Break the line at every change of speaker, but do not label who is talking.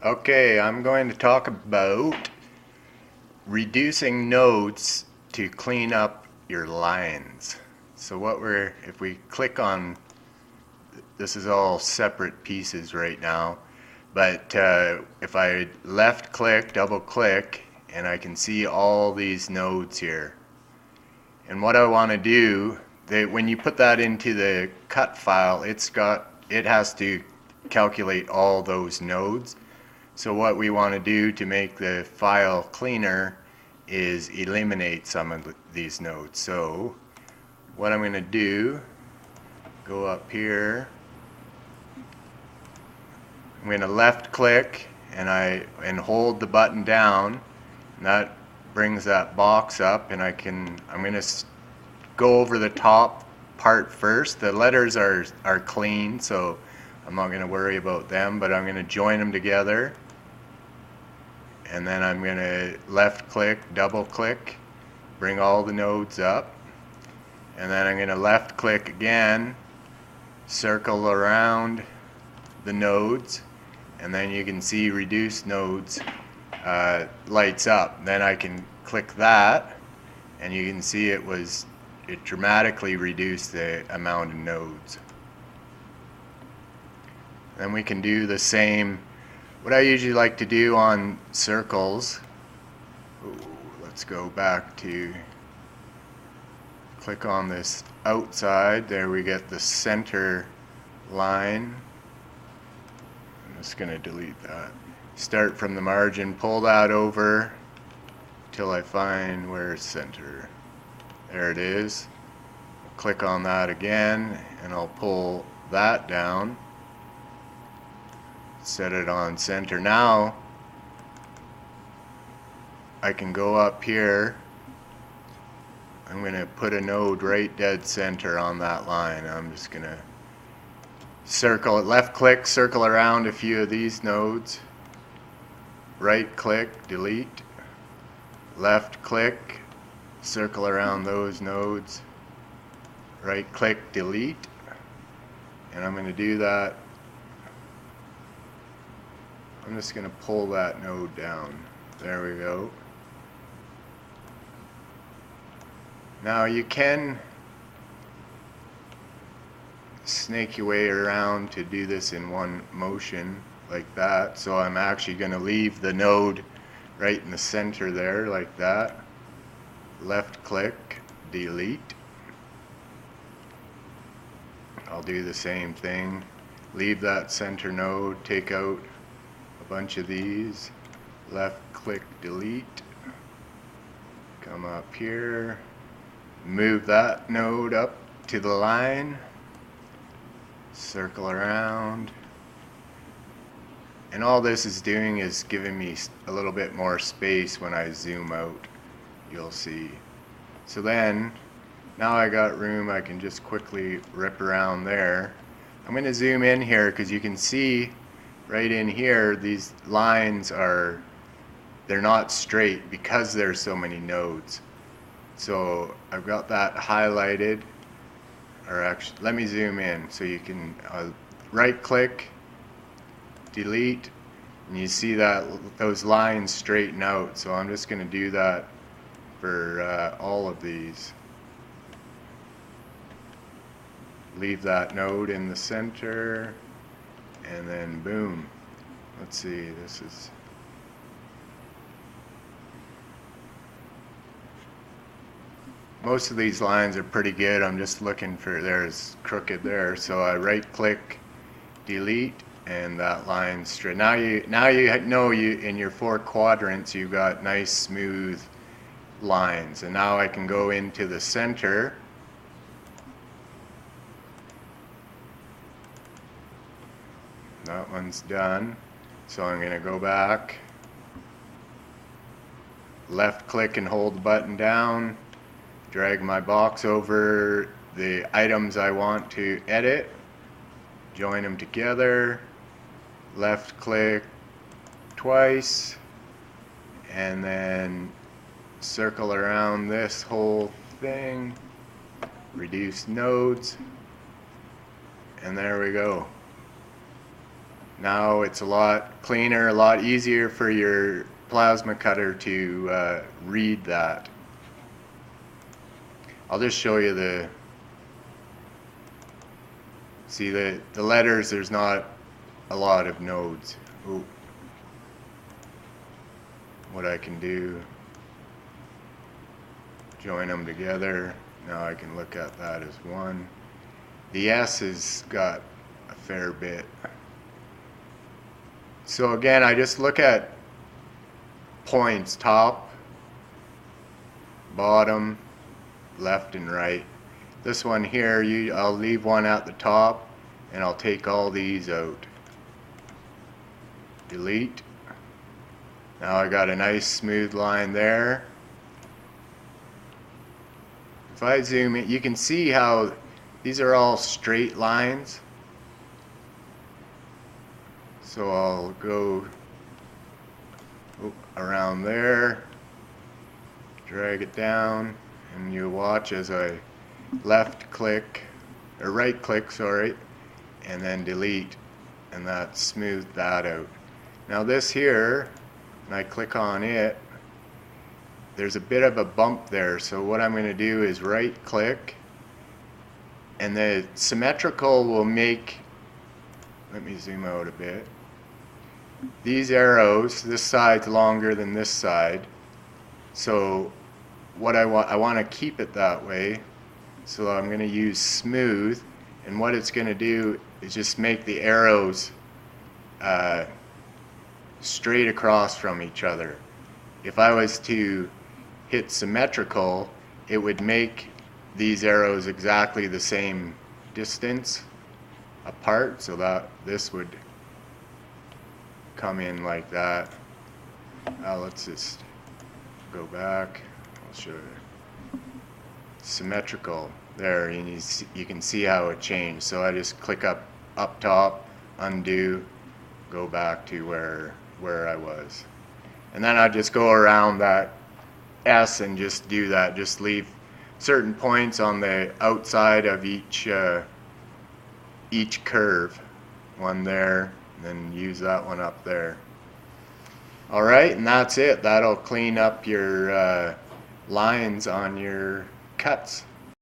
Okay, I'm going to talk about reducing nodes to clean up your lines. So if we click on, this is all separate pieces right now, but if I left click, double click, and I can see all these nodes here. And what I want to do, when you put that into the cut file, it has to calculate all those nodes. So what we want to do to make the file cleaner is eliminate some of these nodes. So what I'm going to do, go up here, I'm going to left click and hold the button down, and that brings that box up, and I'm going to go over the top part first. The letters are clean, so I'm not going to worry about them, but I'm going to join them together. And then I'm going to left click, double click, bring all the nodes up. And then I'm going to left click again, circle around the nodes, and then you can see reduce nodes lights up. Then I can click that, and you can see it dramatically reduced the amount of nodes. Then we can do the same. What I usually like to do on circles, let's go back to, click on this outside, there we get the center line. I'm just going to delete that. Start from the margin, pull that over till I find where's center. There it is. Click on that again, and I'll pull that down. Set it on center. Now I can go up here. I'm going to put a node right dead center on that line. I'm just going to circle it, left click, circle around a few of these nodes, right click, delete, left click, circle around those nodes, right click, delete, and I'm going to do that. I'm just going to pull that node down. There we go. Now you can snake your way around to do this in one motion like that. So I'm actually going to leave the node right in the center there like that. Left click, delete. I'll do the same thing. Leave that center node, take out a bunch of these, left click, delete, come up here, move that node up to the line, circle around, and all this is doing is giving me a little bit more space when I zoom out, you'll see. So then, now I got room, I can just quickly rip around there. I'm going to zoom in here because you can see right in here, these lines they're not straight because there's so many nodes. So I've got that highlighted, or actually, let me zoom in so you can right click, delete, and you see that those lines straighten out. So I'm just going to do that for all of these. Leave that node in the center, and then boom. Let's see, this is, most of these lines are pretty good. I'm just looking for, there's crooked there, so I right click, delete, and that line straight. Now you know in your 4 quadrants you've got nice smooth lines, and now I can go into the center. That one's done. So I'm going to go back, left click and hold the button down, drag my box over the items I want to edit, join them together, left click twice, and then circle around this whole thing, reduce nodes, and there we go. Now it's a lot cleaner, a lot easier for your plasma cutter to read that. I'll just show you the, see the letters, there's not a lot of nodes. Ooh. What I can do, join them together. Now I can look at that as one. The S has got a fair bit. So again, I just look at points, top, bottom, left and right. This one here, I'll leave one at the top and I'll take all these out. Delete. Now I got a nice smooth line there. If I zoom in, you can see how these are all straight lines. So I'll go around there, drag it down, and you watch as I left click, or right click, sorry, and then delete, and that smoothed that out. Now this here, when I click on it, there's a bit of a bump there, so what I'm going to do is right click, and the symmetrical will make, let me zoom out a bit, these arrows, this side's longer than this side, so what I want to keep it that way, so I'm going to use smooth, and what it's going to do is just make the arrows straight across from each other. If I was to hit symmetrical, it would make these arrows exactly the same distance apart, so that this would come in like that. Now let's just go back. I'll show you. Symmetrical. There, and you can see how it changed. So I just click up top, undo, go back to where I was. And then I just go around that S and just do that. Just leave certain points on the outside of each curve. One there, and then use that one up there. Alright, and that's it. That'll clean up your lines on your cuts.